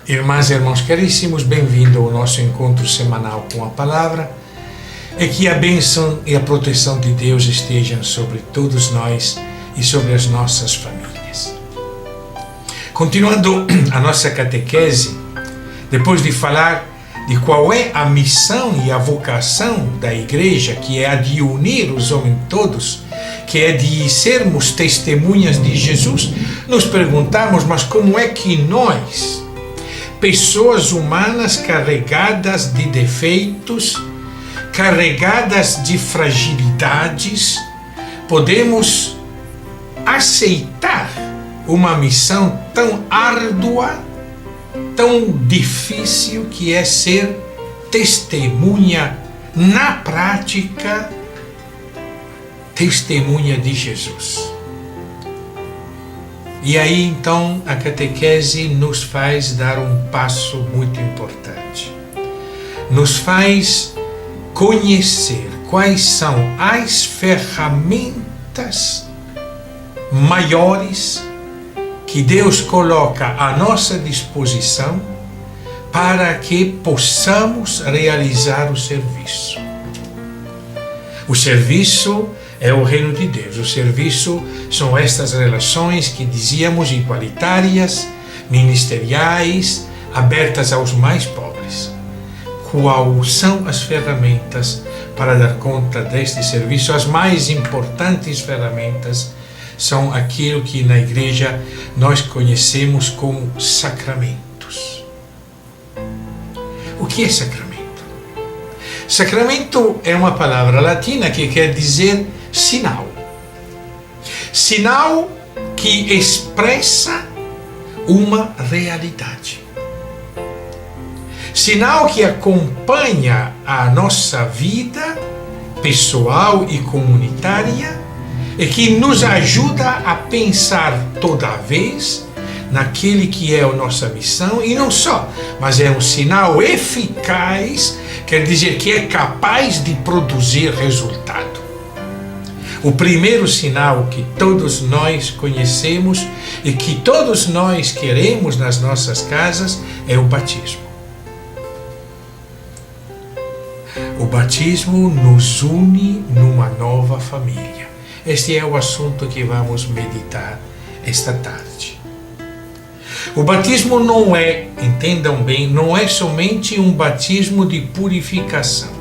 Irmãs e irmãos caríssimos, bem-vindo ao nosso encontro semanal com a Palavra, e que a bênção e a proteção de Deus estejam sobre todos nós e sobre as nossas famílias. Continuando a nossa catequese, depois de falar de qual é a missão e a vocação da Igreja, que é a de unir os homens todos, que é de sermos testemunhas de Jesus, nos perguntamos, mas como é que nós, pessoas humanas carregadas de defeitos, carregadas de fragilidades, podemos aceitar uma missão tão árdua, tão difícil, que é ser testemunha na prática, testemunha de Jesus. E aí então a catequese nos faz dar um passo muito importante. Nos faz conhecer quais são as ferramentas maiores que Deus coloca à nossa disposição para que possamos realizar o serviço. O serviço é o reino de Deus. O serviço são estas relações que dizíamos igualitárias, ministeriais, abertas aos mais pobres. Quais são as ferramentas para dar conta deste serviço? As mais importantes ferramentas são aquilo que na Igreja nós conhecemos como sacramentos. O que é sacramento? Sacramento é uma palavra latina que quer dizer sinal. Sinal que expressa uma realidade. Sinal que acompanha a nossa vida pessoal e comunitária e que nos ajuda a pensar toda vez naquele que é a nossa missão, e não só, mas é um sinal eficaz, quer dizer que é capaz de produzir resultado. O primeiro sinal que todos nós conhecemos e que todos nós queremos nas nossas casas é o batismo. O batismo nos une numa nova família. Este é o assunto que vamos meditar esta tarde. O batismo não é, entendam bem, não é somente um batismo de purificação.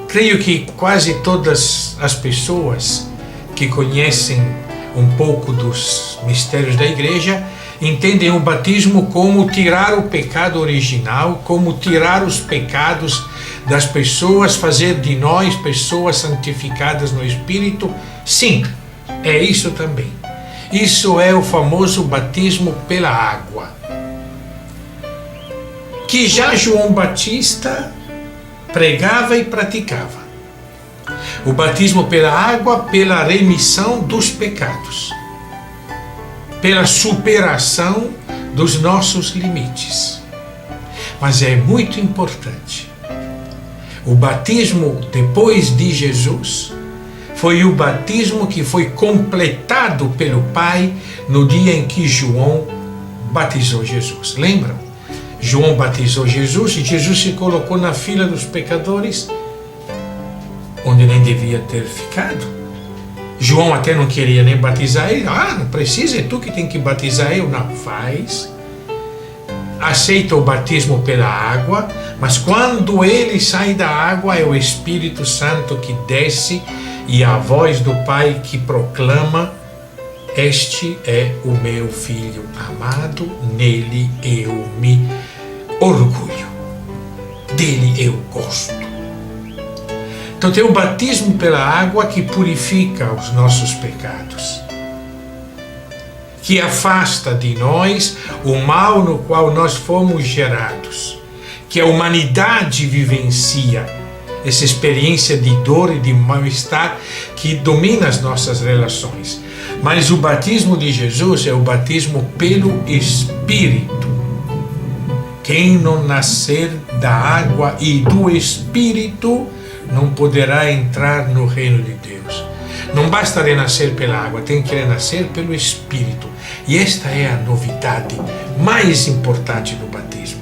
Creio que quase todas as pessoas que conhecem um pouco dos mistérios da Igreja entendem o batismo como tirar o pecado original, como tirar os pecados das pessoas, fazer de nós pessoas santificadas no Espírito. Sim, é isso também. Isso é o famoso batismo pela água, que já João Batista pregava e praticava. O batismo pela água, pela remissão dos pecados, pela superação dos nossos limites. Mas é muito importante. O batismo depois de Jesus foi o batismo que foi completado pelo Pai no dia em que João batizou Jesus. Lembram? João batizou Jesus e Jesus se colocou na fila dos pecadores, onde nem devia ter ficado. João até não queria nem batizar ele. Não precisa, é tu que tem que batizar eu. Não, faz. Aceita o batismo pela água, mas quando ele sai da água é o Espírito Santo que desce e a voz do Pai que proclama: este é o meu Filho amado, nele eu me orgulho, dele eu gosto. Então tem o batismo pela água que purifica os nossos pecados, que afasta de nós o mal no qual nós fomos gerados, que a humanidade vivencia, essa experiência de dor e de mal-estar que domina as nossas relações. Mas o batismo de Jesus é o batismo pelo Espírito. Quem não nascer da água e do Espírito não poderá entrar no reino de Deus. Não basta renascer pela água, tem que renascer pelo Espírito. E esta é a novidade mais importante do batismo.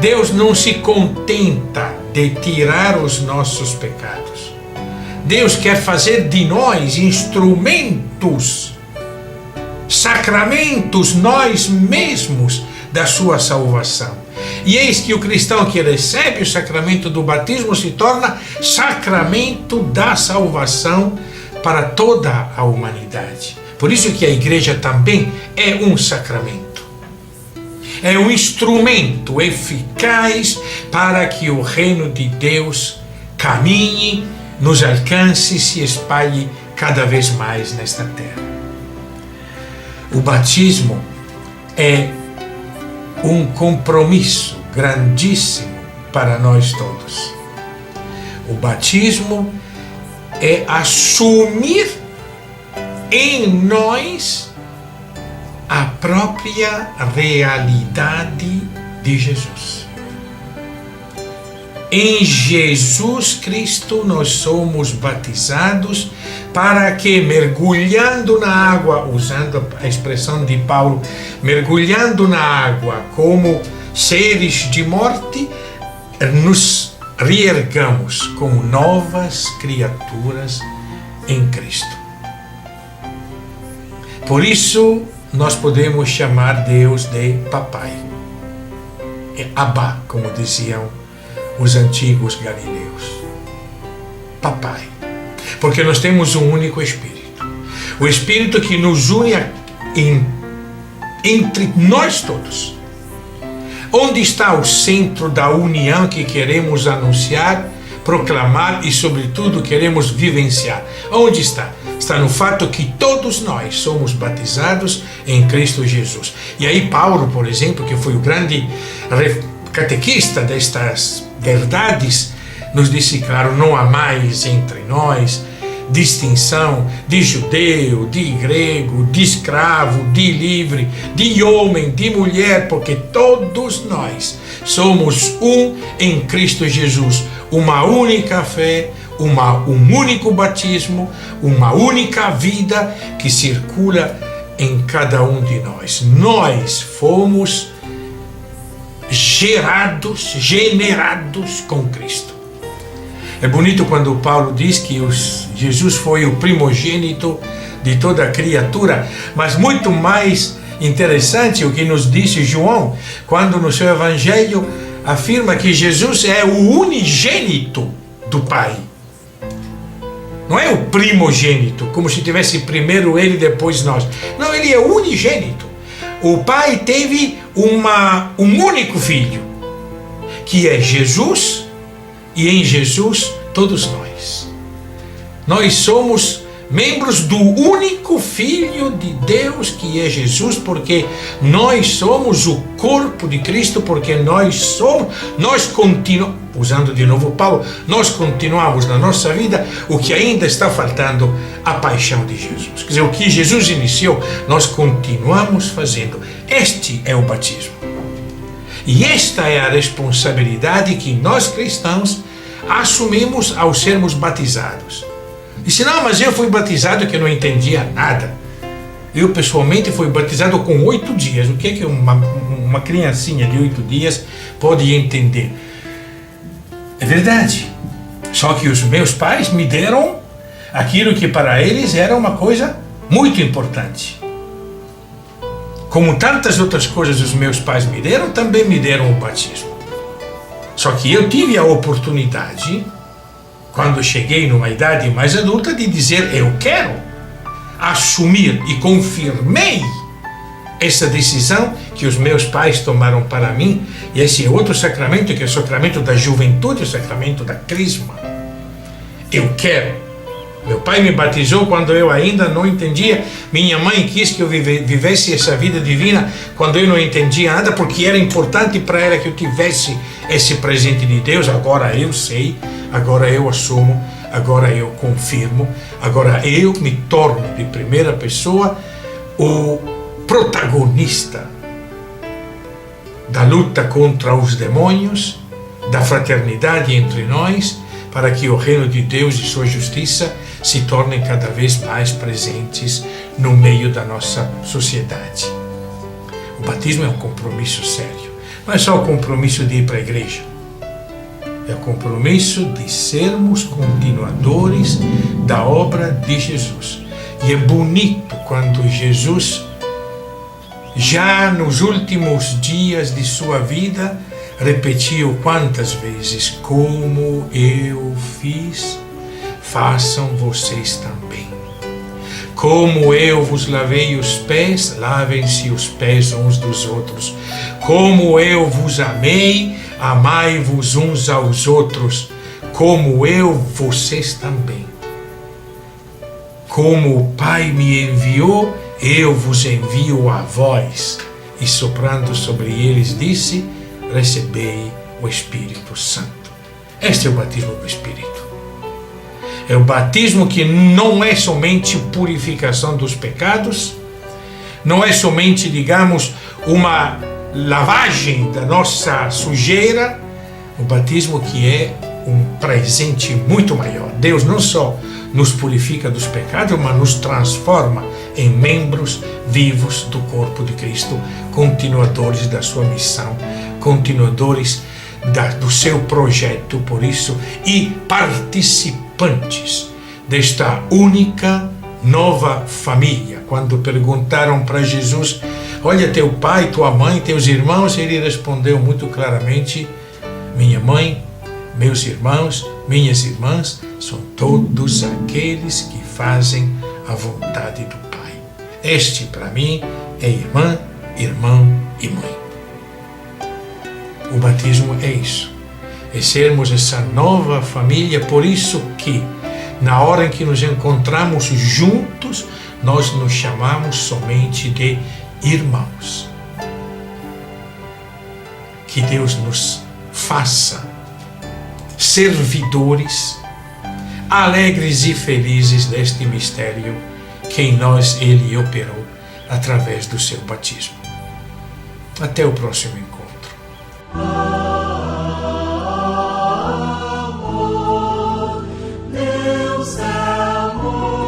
Deus não se contenta de tirar os nossos pecados. Deus quer fazer de nós instrumentos, sacramentos, nós mesmos, da sua salvação. E eis que o cristão que recebe o sacramento do batismo se torna sacramento da salvação para toda a humanidade. Por isso que a igreja também é um sacramento. É um instrumento eficaz para que o reino de Deus caminhe, nos alcance e se espalhe cada vez mais nesta terra. O batismo é um compromisso grandíssimo para nós todos. O batismo é assumir em nós a própria realidade de Jesus. Em Jesus Cristo nós somos batizados para que, mergulhando na água, usando a expressão de Paulo, mergulhando na água como seres de morte, nos reergamos como novas criaturas em Cristo. Por isso, nós podemos chamar Deus de Papai. É Abba, como diziam os antigos galileus. Papai. Porque nós temos um único Espírito. O Espírito que nos une entre nós todos. Onde está o centro da união que queremos anunciar, proclamar e, sobretudo, queremos vivenciar? Onde está? Está no fato que todos nós somos batizados em Cristo Jesus. E aí Paulo, por exemplo, que foi o grande catequista destas verdades, nos disse, claro, não há mais entre nós distinção de judeu, de grego, de escravo, de livre, de homem, de mulher, porque todos nós somos um em Cristo Jesus, uma única fé, um único batismo, uma única vida que circula em cada um de nós. Nós fomos generados com Cristo. É bonito quando Paulo diz que Jesus foi o primogênito de toda criatura, mas muito mais interessante o que nos disse João, quando no seu evangelho afirma que Jesus é o unigênito do Pai. Não é o primogênito, como se tivesse primeiro ele, depois nós. Não, ele é unigênito. O Pai teve um único filho, que é Jesus, e em Jesus todos nós. Nós somos membros do único Filho de Deus, que é Jesus, porque nós somos o corpo de Cristo, porque nós continuamos, usando de novo Paulo, nós continuamos na nossa vida o que ainda está faltando, a paixão de Jesus. Quer dizer, o que Jesus iniciou, nós continuamos fazendo. Este é o batismo. E esta é a responsabilidade que nós cristãos assumimos ao sermos batizados. Disse, não, mas eu fui batizado que eu não entendia nada. Eu pessoalmente fui batizado com 8 dias. O que é que uma criancinha de 8 dias pode entender? É verdade. Só que os meus pais me deram aquilo que para eles era uma coisa muito importante. Como tantas outras coisas os meus pais me deram, também me deram o batismo. Só que eu tive a oportunidade, quando cheguei numa idade mais adulta, de dizer, eu quero assumir, e confirmei essa decisão que os meus pais tomaram para mim. E esse é outro sacramento, que é o sacramento da juventude, o sacramento da crisma. Eu quero. Meu pai me batizou quando eu ainda não entendia. Minha mãe quis que eu vivesse essa vida divina quando eu não entendia nada, porque era importante para ela que eu tivesse esse presente de Deus. Agora eu sei, agora eu assumo, agora eu confirmo, agora eu me torno de primeira pessoa o protagonista da luta contra os demônios, da fraternidade entre nós, para que o reino de Deus e sua justiça se tornem cada vez mais presentes no meio da nossa sociedade. O batismo é um compromisso sério. Não é só o compromisso de ir para a igreja. É o compromisso de sermos continuadores da obra de Jesus. E é bonito quando Jesus, já nos últimos dias de sua vida, repetiu quantas vezes: como eu fiz, façam vocês também. Como eu vos lavei os pés, lavem-se os pés uns dos outros. Como eu vos amei, amai-vos uns aos outros. Como eu, vocês também. Como o Pai me enviou, eu vos envio a vós. E soprando sobre eles disse: recebei o Espírito Santo. Este é o batismo do Espírito. É o batismo que não é somente purificação dos pecados, não é somente, digamos, uma lavagem da nossa sujeira, o batismo que é um presente muito maior. Deus não só nos purifica dos pecados, mas nos transforma em membros vivos do corpo de Cristo, continuadores da sua missão, continuadores do seu projeto, por isso, e participantes desta única nova família. Quando perguntaram para Jesus: olha, teu pai, tua mãe, teus irmãos, ele respondeu muito claramente: minha mãe, meus irmãos, minhas irmãs são todos aqueles que fazem a vontade do Pai. Este, para mim, é irmã, irmão e mãe. O batismo é isso, é sermos essa nova família. Por isso que, na hora em que nos encontramos juntos, nós nos chamamos somente de irmãos. Que Deus nos faça servidores, alegres e felizes deste mistério que em nós Ele operou através do seu batismo. Até o próximo encontro. Amor, Deus é amor.